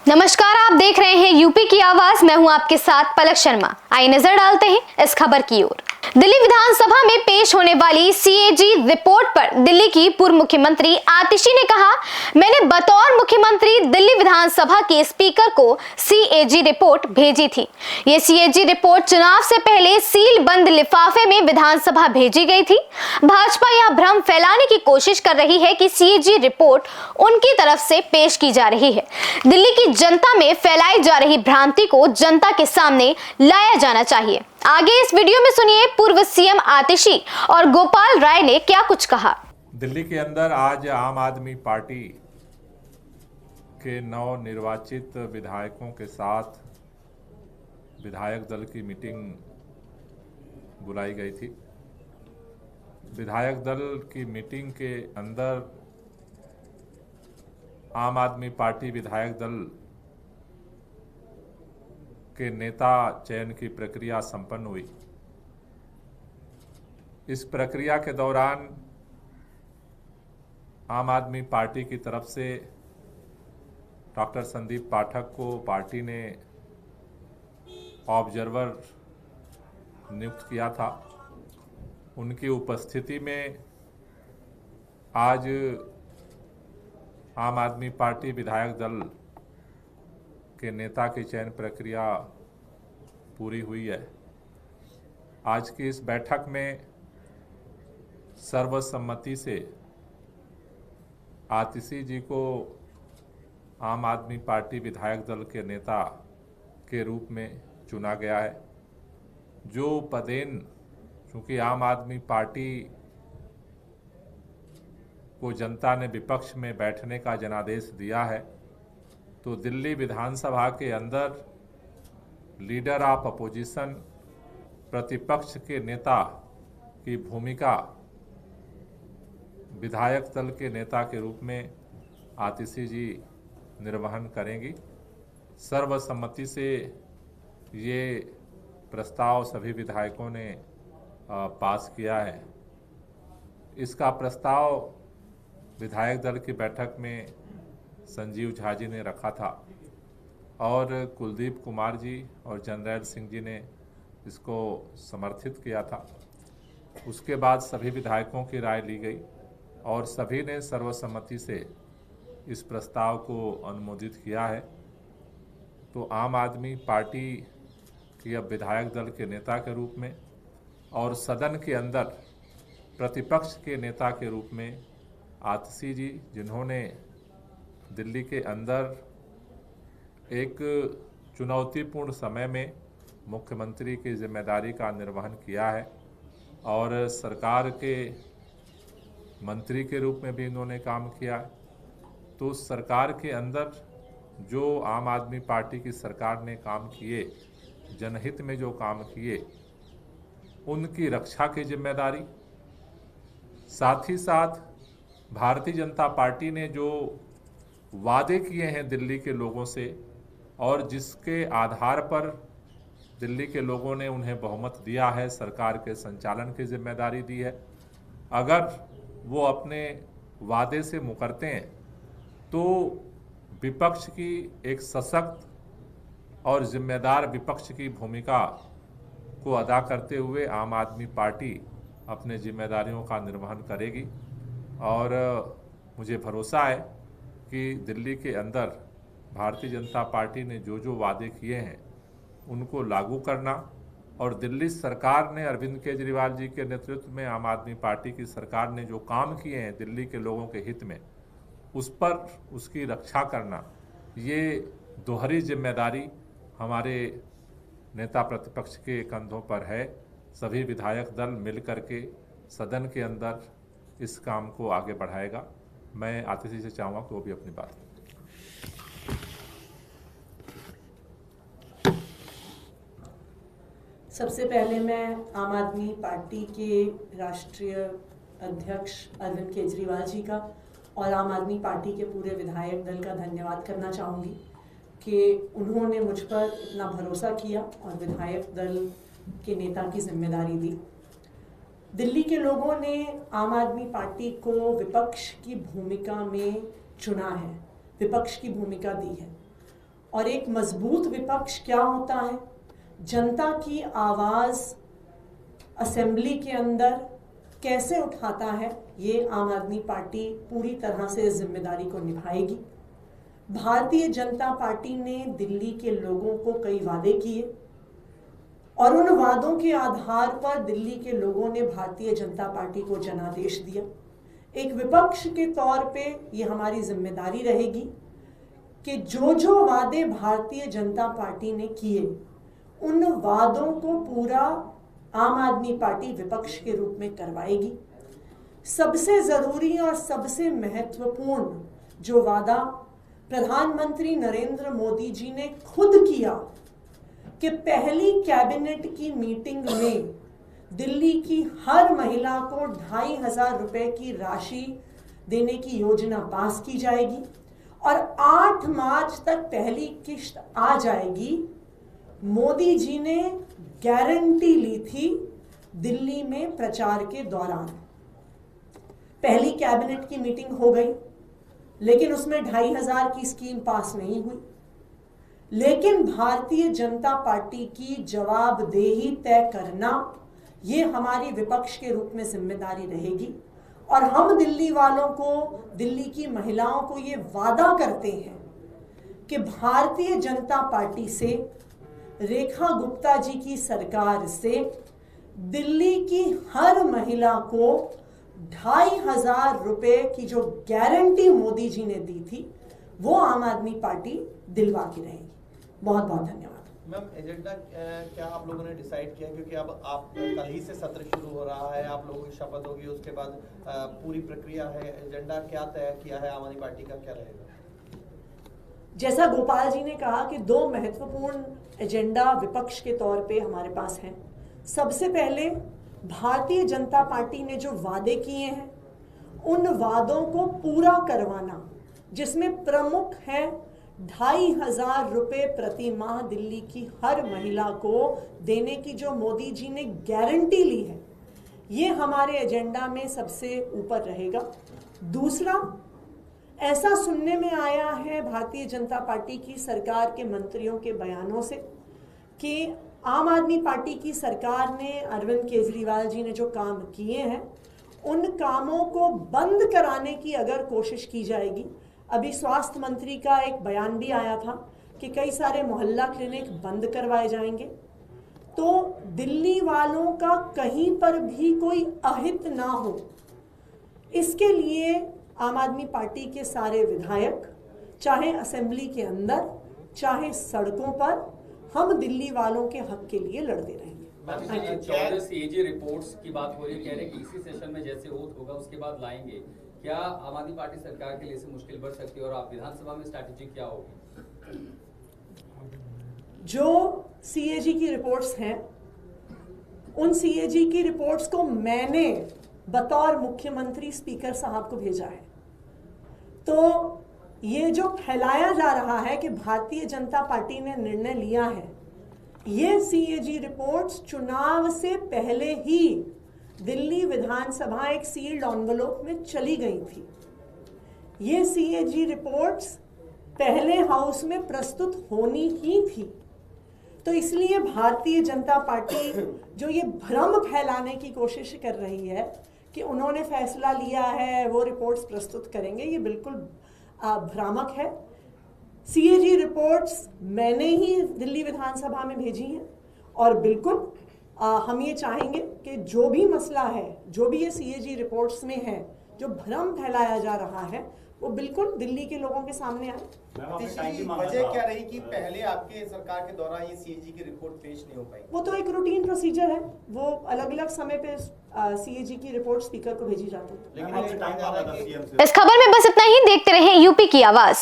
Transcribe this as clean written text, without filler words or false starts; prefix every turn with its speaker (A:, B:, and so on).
A: नमस्कार, आप देख रहे हैं यूपी की आवाज। मैं हूं आपके साथ पलक शर्मा। आइए नजर डालते हैं इस खबर की ओर। दिल्ली विधानसभा में पेश होने वाली सीएजी रिपोर्ट पर दिल्ली की पूर्व मुख्यमंत्री आतिशी ने कहा, मैंने बतौर मुख्यमंत्री दिल्ली विधानसभा के स्पीकर को सीएजी रिपोर्ट भेजी थी। ये सीएजी रिपोर्ट चुनाव से पहले सील बंद लिफाफे में विधानसभा भेजी गई थी। भाजपा यह भ्रम फैलाने की कोशिश कर रही है कि सीएजी रिपोर्ट उनकी तरफ से पेश की जा रही है। दिल्ली की जनता में फैलाई जा रही भ्रांति को जनता के सामने लाया जाना चाहिए। आगे इस वीडियो में सुनिए पूर्व सीएम आतिशी और गोपाल राय ने क्या कुछ कहा।
B: दिल्ली के अंदर आज आम आदमी पार्टी के नवनिर्वाचित विधायकों के साथ विधायक दल की मीटिंग बुलाई गई थी। विधायक दल की मीटिंग के अंदर आम आदमी पार्टी विधायक दल के नेता चयन की प्रक्रिया संपन्न हुई। इस प्रक्रिया के दौरान आम आदमी पार्टी की तरफ से डॉक्टर संदीप पाठक को पार्टी ने ऑब्जर्वर नियुक्त किया था। उनकी उपस्थिति में आज आम आदमी पार्टी विधायक दल के नेता की चयन प्रक्रिया पूरी हुई है। आज की इस बैठक में सर्वसम्मति से आतिशी जी को आम आदमी पार्टी विधायक दल के नेता के रूप में चुना गया है। जो पदेन चूँकि आम आदमी पार्टी को जनता ने विपक्ष में बैठने का जनादेश दिया है, तो दिल्ली विधानसभा के अंदर लीडर ऑफ अपोजिशन प्रतिपक्ष के नेता की भूमिका विधायक दल के नेता के रूप में आतिशी जी निर्वहन करेंगी। सर्वसम्मति से ये प्रस्ताव सभी विधायकों ने पास किया है। इसका प्रस्ताव विधायक दल की बैठक में संजीव झा जी ने रखा था और कुलदीप कुमार जी और जनरैल सिंह जी ने इसको समर्थित किया था। उसके बाद सभी विधायकों की राय ली गई और सभी ने सर्वसम्मति से इस प्रस्ताव को अनुमोदित किया है। तो आम आदमी पार्टी की अब विधायक दल के नेता के रूप में और सदन के अंदर प्रतिपक्ष के नेता के रूप में आतिशी जी, जिन्होंने दिल्ली के अंदर एक चुनौतीपूर्ण समय में मुख्यमंत्री की जिम्मेदारी का निर्वहन किया है और सरकार के मंत्री के रूप में भी इन्होंने काम किया है। तो सरकार के अंदर जो आम आदमी पार्टी की सरकार ने काम किए, जनहित में जो काम किए, उनकी रक्षा की जिम्मेदारी, साथ ही साथ भारतीय जनता पार्टी ने जो वादे किए हैं दिल्ली के लोगों से और जिसके आधार पर दिल्ली के लोगों ने उन्हें बहुमत दिया है, सरकार के संचालन की जिम्मेदारी दी है, अगर वो अपने वादे से मुकरते हैं तो विपक्ष की एक सशक्त और जिम्मेदार विपक्ष की भूमिका को अदा करते हुए आम आदमी पार्टी अपने जिम्मेदारियों का निर्वहन करेगी। और मुझे भरोसा है कि दिल्ली के अंदर भारतीय जनता पार्टी ने जो जो वादे किए हैं उनको लागू करना और दिल्ली सरकार ने अरविंद केजरीवाल जी के नेतृत्व में आम आदमी पार्टी की सरकार ने जो काम किए हैं दिल्ली के लोगों के हित में, उस पर उसकी रक्षा करना, ये दोहरी जिम्मेदारी हमारे नेता प्रतिपक्ष के कंधों पर है। सभी विधायक दल मिल करके सदन के अंदर इस काम को आगे बढ़ाएगा। मैं आतिशी से चाहूँगा कि वो भी अपनी बात करें।
C: सबसे पहले मैं आम आदमी पार्टी के राष्ट्रीय अध्यक्ष अरविंद केजरीवाल जी का और आम आदमी पार्टी के पूरे विधायक दल का धन्यवाद करना चाहूँगी कि उन्होंने मुझ पर इतना भरोसा किया और विधायक दल के नेता की जिम्मेदारी दी। दिल्ली के लोगों ने आम आदमी पार्टी को विपक्ष की भूमिका में चुना है, विपक्ष की भूमिका दी है और एक मजबूत विपक्ष क्या होता है, जनता की आवाज असेंबली के अंदर कैसे उठाता है, ये आम आदमी पार्टी पूरी तरह से इस जिम्मेदारी को निभाएगी। भारतीय जनता पार्टी ने दिल्ली के लोगों को कई वादे किए और उन वादों के आधार पर दिल्ली के लोगों ने भारतीय जनता पार्टी को जनादेश दिया। एक विपक्ष के तौर पे ये हमारी जिम्मेदारी रहेगी कि जो वादे भारतीय जनता पार्टी ने किए उन वादों को पूरा आम आदमी पार्टी विपक्ष के रूप में करवाएगी। सबसे जरूरी और सबसे महत्वपूर्ण जो वादा प्रधानमंत्री नरेंद्र मोदी जी ने खुद किया कि पहली कैबिनेट की मीटिंग में दिल्ली की हर महिला को 2,500 रुपए की राशि देने की योजना पास की जाएगी और 8 मार्च तक पहली किश्त आ जाएगी। मोदी जी ने गारंटी ली थी दिल्ली में प्रचार के दौरान। पहली कैबिनेट की मीटिंग हो गई, लेकिन उसमें 2,500 की स्कीम पास नहीं हुई। लेकिन भारतीय जनता पार्टी की जवाबदेही तय करना ये हमारी विपक्ष के रूप में जिम्मेदारी रहेगी और हम दिल्ली वालों को, दिल्ली की महिलाओं को ये वादा करते हैं कि भारतीय जनता पार्टी से, रेखा गुप्ता जी की सरकार से दिल्ली की हर महिला को 2,500 रुपए की जो गारंटी मोदी जी ने दी थी वो आम आदमी पार्टी दिलवा के रहेगी। बहुत बहुत धन्यवाद।
D: मैम, एजेंडा क्या आप लोगों ने डिसाइड किया, क्योंकि अब आप कल ही से सत्र शुरू हो रहा है, आप लोगों की शपथ होगी, उसके बाद पूरी प्रक्रिया है, एजेंडा क्या तय किया है आम आदमी पार्टी का, क्या रहेगा?
C: जैसा गोपाल जी ने कहा कि 2 महत्वपूर्ण एजेंडा विपक्ष के तौर पे हमारे पास हैं। सबसे पहले भारतीय जनता पार्टी ने जो वादे किए हैं उन वादों को पूरा करवाना, जिसमें प्रमुख है 2,500 रुपए प्रति माह दिल्ली की हर महिला को देने की जो मोदी जी ने गारंटी ली है, ये हमारे एजेंडा में सबसे ऊपर रहेगा। दूसरा, ऐसा सुनने में आया है भारतीय जनता पार्टी की सरकार के मंत्रियों के बयानों से कि आम आदमी पार्टी की सरकार ने, अरविंद केजरीवाल जी ने जो काम किए हैं उन कामों को बंद कराने की अगर कोशिश की जाएगी। अभी स्वास्थ्य मंत्री का एक बयान भी आया था कि कई सारे मोहल्ला क्लिनिक बंद करवाए जाएंगे। तो दिल्ली वालों का कहीं पर भी कोई अहित ना हो, इसके लिए आम आदमी पार्टी के सारे विधायक, चाहे असेंबली के अंदर चाहे सड़कों पर, हम दिल्ली वालों के हक के लिए लड़ते रहेंगे।
E: 14 सीएजी रिपोर्ट्स की बात हो रही है, कह रहे हैं कि इसी सेशन में जैसे ओथ होगा उसके बाद लाएंगे। क्या आम आदमी पार्टी सरकार के लिए इससे मुश्किल बढ़ सकती है और आप विधानसभा में स्ट्रैटेजी क्या होगी?
C: जो सीएजी की रिपोर्ट्स हैं, उन सीएजी की रिपोर्ट्स को मैंने बतौर मुख्यमंत्री स्पीकर साहब को भेजा है। तो ये जो फैलाया जा रहा है कि भारतीय जनता पार्टी ने निर्णय लिया है, ये सीएजी रिपोर्ट्स चुनाव से पहले ही दिल्ली विधानसभा एक सील्ड एनवेलप में चली गई थी। ये सीएजी रिपोर्ट्स पहले हाउस में प्रस्तुत होनी ही थी। तो इसलिए भारतीय जनता पार्टी जो ये भ्रम फैलाने की कोशिश कर रही है कि उन्होंने फैसला लिया है, वो रिपोर्ट्स प्रस्तुत करेंगे, ये बिल्कुल भ्रामक है। सीएजी रिपोर्ट्स मैंने ही दिल्ली विधानसभा में भेजी हैं और बिल्कुल हम ये चाहेंगे कि जो भी मसला है, जो भी ये सीएजी रिपोर्ट्स में है, जो भ्रम फैलाया जा रहा है, वो बिल्कुल दिल्ली के लोगों के सामने आए।
D: वजह क्या रही कि पहले आपके सरकार के दौरान ये सीएजी की रिपोर्ट पेश नहीं हो पाई?
C: वो तो एक रूटीन प्रोसीजर है, वो अलग अलग समय पे सीएजी की रिपोर्ट स्पीकर को भेजी जाती है।
A: इस खबर में बस इतना ही। देखते रहें यूपी की आवाज।